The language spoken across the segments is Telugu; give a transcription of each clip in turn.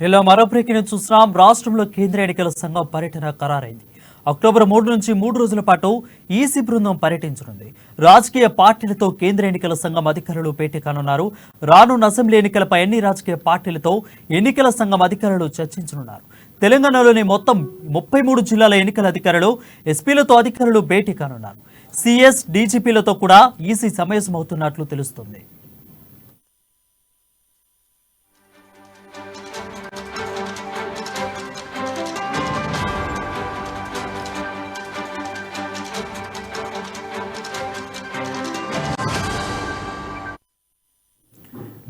ఇలా మరో బ్రేకింగ్ చూస్తున్నాం. రాష్ట్రంలో కేంద్ర ఎన్నికల సంఘం పర్యటన ఖరారైంది. అక్టోబర్ 3 నుంచి 3 రోజుల పాటు ఈసీ బృందం పర్యటించనుంది. రాజకీయ పార్టీలతో కేంద్ర ఎన్నికల సంఘం అధికారులు భేటీ కానున్నారు. రానున్న అసెంబ్లీ ఎన్నికలపై అన్ని రాజకీయ పార్టీలతో ఎన్నికల సంఘం అధికారులు చర్చించనున్నారు. తెలంగాణలోని మొత్తం 33 జిల్లాల ఎన్నికల అధికారులు, ఎస్పీలతో అధికారులు భేటీ కానున్నారు. సిఎస్, డీజీపీలతో కూడా ఈసీ సమావేశమవుతున్నట్లు తెలుస్తుంది.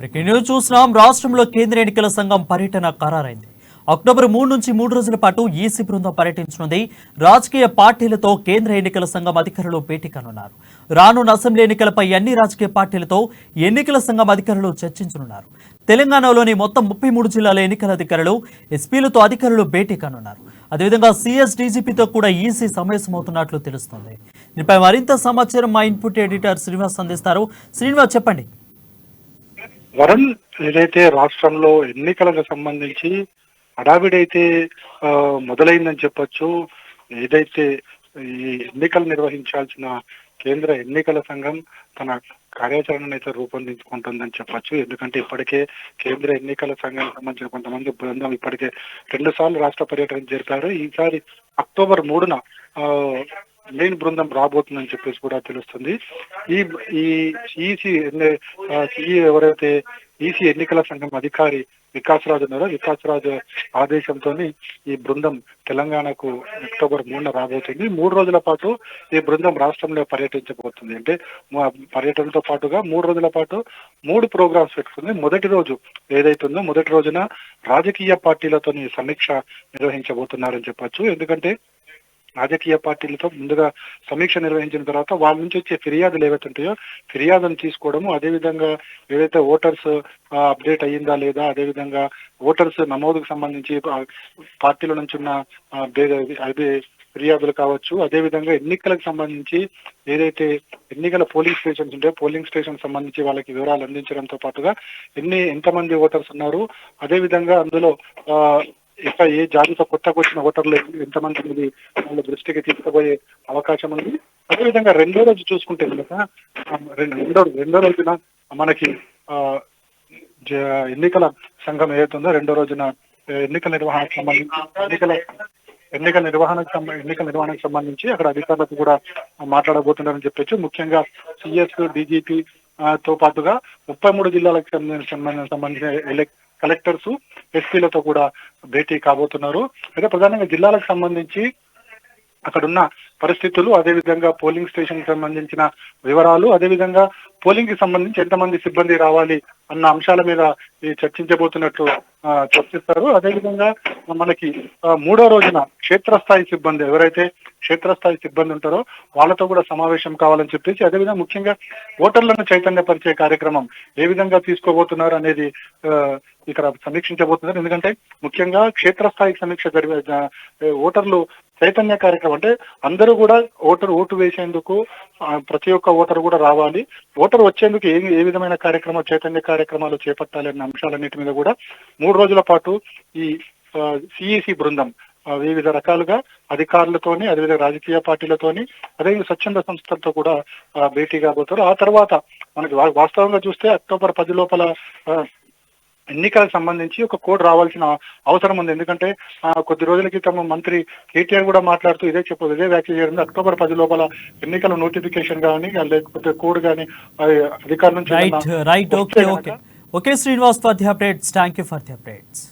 బ్రేకింగ్ న్యూస్ చూస్తున్నాం. రాష్ట్రంలో కేంద్ర ఎన్నికల సంఘం పర్యటన ఖరారైంది. అక్టోబర్ 3 నుంచి 3 రోజుల పాటు ఈసీ బృందం పర్యటించనుంది. రాజకీయ పార్టీలతో కేంద్ర ఎన్నికల సంఘం అధికారులు భేటీ కానున్నారు. రానున్న అసెంబ్లీ ఎన్నికలపై అన్ని రాజకీయ పార్టీలతో ఎన్నికల సంఘం అధికారులు చర్చించనున్నారు. తెలంగాణలోని మొత్తం 33 జిల్లాల ఎన్నికల అధికారులు, ఎస్పీలతో అధికారులు భేటీ కానున్నారు. అదేవిధంగా సిఎస్, డీజీపీతో కూడా ఈసీ సమావేశమవుతున్నట్లు తెలుస్తుంది. దీనిపై మరింత సమాచారం మా ఇన్పుట్ ఎడిటర్ శ్రీనివాస్ అందిస్తారు. శ్రీనివాస్, చెప్పండి. వరుణ్, ఏదైతే రాష్ట్రంలో ఎన్నికలకు సంబంధించి హడావిడైతే మొదలైందని చెప్పొచ్చు. ఏదైతే ఈ ఎన్నికలు నిర్వహించాల్సిన కేంద్ర ఎన్నికల సంఘం తన కార్యాచరణను అయితే రూపొందించుకుంటుందని చెప్పొచ్చు. ఎందుకంటే ఇప్పటికే కేంద్ర ఎన్నికల సంఘానికి సంబంధించిన కొంతమంది బృందం ఇప్పటికే 2 సార్లు రాష్ట్ర పర్యటన జరిపారు. ఈసారి అక్టోబర్ 3న మెయిన్ బృందం రాబోతుందని చెప్పేసి కూడా తెలుస్తుంది. ఈ ఈసీ ఎవరైతే ఈసీ ఎన్నికల సంఘం అధికారి వికాస్ రాజ్ ఉన్నారో, వికాస్ రాజ్ ఆదేశంతో ఈ బృందం తెలంగాణకు అక్టోబర్ 3న రాబోతుంది. 3 రోజుల పాటు ఈ బృందం రాష్ట్రంలో పర్యటించబోతుంది. అంటే పర్యటనతో పాటుగా 3 రోజుల పాటు 3 ప్రోగ్రామ్స్ పెట్టుకుంది. మొదటి రోజు ఏదైతుందో మొదటి రోజున రాజకీయ పార్టీలతో సమీక్ష నిర్వహించబోతున్నారని చెప్పొచ్చు. ఎందుకంటే రాజకీయ పార్టీలతో ముందుగా సమీక్ష నిర్వహించిన తర్వాత వాళ్ళ నుంచి వచ్చే ఫిర్యాదులు ఏవైతే ఉంటాయో ఫిర్యాదును తీసుకోవడము, అదేవిధంగా ఏదైతే ఓటర్స్ అప్డేట్ అయ్యిందా లేదా, అదేవిధంగా ఓటర్స్ నమోదుకు సంబంధించి పార్టీల నుంచి ఉన్న అదే ఫిర్యాదులు కావచ్చు, అదేవిధంగా ఎన్నికలకు సంబంధించి ఏదైతే ఎన్నికల పోలింగ్ స్టేషన్స్ ఉంటాయో పోలింగ్ స్టేషన్ సంబంధించి వాళ్ళకి వివరాలు అందించడంతో పాటుగా ఎంతమంది ఓటర్స్ ఉన్నారు, అదేవిధంగా అందులో ఏ జాబితా కొత్తగా వచ్చిన ఓటర్లు ఎంతమంది వాళ్ళ దృష్టికి తీసుకుపోయే అవకాశం ఉంది. అదేవిధంగా రెండో రోజు చూసుకుంటే కనుక రెండో రోజున మనకి ఎన్నికల సంఘం ఏదైతుందో రెండో రోజున ఎన్నికల నిర్వహణకు సంబంధించి అక్కడ అధికారులకు కూడా మాట్లాడబోతున్నారని చెప్పొచ్చు. ముఖ్యంగా సిఎస్, డీజీపీ తో పాటుగా 33 జిల్లాలకు సంబంధించిన కలెక్టర్స్, ఎస్పీలతో కూడా భేటీ కాబోతున్నారు. అయితే ప్రధానంగా జిల్లాలకు సంబంధించి అక్కడున్న పరిస్థితులు, అదేవిధంగా పోలింగ్ స్టేషన్ సంబంధించిన వివరాలు, అదేవిధంగా పోలింగ్ కి సంబంధించి ఎంతమంది సిబ్బంది రావాలి అన్న అంశాల మీద చర్చించబోతున్నట్లు చర్చిస్తారు. అదేవిధంగా మనకి 3వ రోజున క్షేత్రస్థాయి సిబ్బంది ఎవరైతే క్షేత్రస్థాయి సిబ్బంది ఉంటారో వాళ్ళతో కూడా సమావేశం కావాలని చెప్పేసి, అదేవిధంగా ముఖ్యంగా ఓటర్లను చైతన్యపరిచే కార్యక్రమం ఏ విధంగా తీసుకోబోతున్నారు అనేది ఇక్కడ సమీక్షించబోతున్నారు. ఎందుకంటే ముఖ్యంగా క్షేత్రస్థాయి సమీక్ష ఓటర్లు చైతన్య కార్యక్రమం అంటే అందరూ కూడా ఓటు వేసేందుకు ప్రతి ఒక్క ఓటరు కూడా రావాలి, ఓటరు వచ్చేందుకు ఏ విధమైన చైతన్య కార్యక్రమాలు చేపట్టాలి అన్న అంశాలన్నిటి మీద కూడా 3 రోజుల పాటు ఈ సిఈసి బృందం వివిధ రకాలుగా అధికారులతోని, అదేవిధంగా రాజకీయ పార్టీలతోని, అదేవిధంగా స్వచ్ఛంద సంస్థలతో కూడా భేటీ కాబోతారు. ఆ తర్వాత మనకి వాస్తవంగా చూస్తే అక్టోబర్ 10 లోపల ఎన్నికలకు సంబంధించి ఒక కోడ్ రావాల్సిన అవసరం ఉంది. ఎందుకంటే కొద్ది రోజుల క్రితం మంత్రి కేటీఆర్ కూడా మాట్లాడుతూ ఇదే వ్యాఖ్య చేయడం, అక్టోబర్ 10 లోపల ఎన్నికల నోటిఫికేషన్ కానీ లేకపోతే కోడ్ కానీ అధికారుల నుంచి right. Okay Srinivas, for the updates. Thank you for the updates.